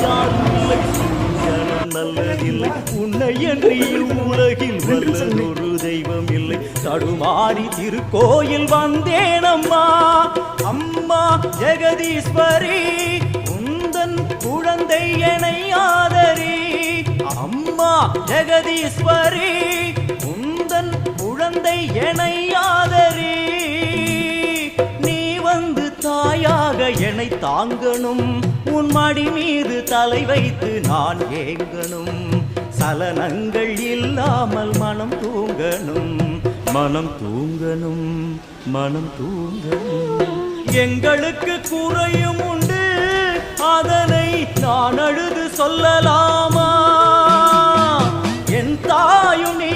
யாரும் இல்லை சுயனம் நல்லதில்லை உன்னை என்று உலகில் வல்லதொரு தெய்வம் இல்லை தடுமாறி திருக்கோயில் வந்தேனம்மா அம்மா ஜெகதீஸ்வரி உந்தன் குழந்தை என்னை ஆதரி அம்மா ஜெகதீஸ்வரி உந்தன் குழந்தை என்னை ஆதரி நீ வந்து தாயாக என்னை தாங்கணும் உன் மடி மீது தலை வைத்து நான் ஏங்கணும் சலனங்கள் இல்லாமல் மனம் தூங்கணும் மனம் தூங்கணும் மனம் தூங்கணும் எங்களுக்கு குறையும் உண்டு அதனை நான் அழுது சொல்லலாமா என் தாயும் நீ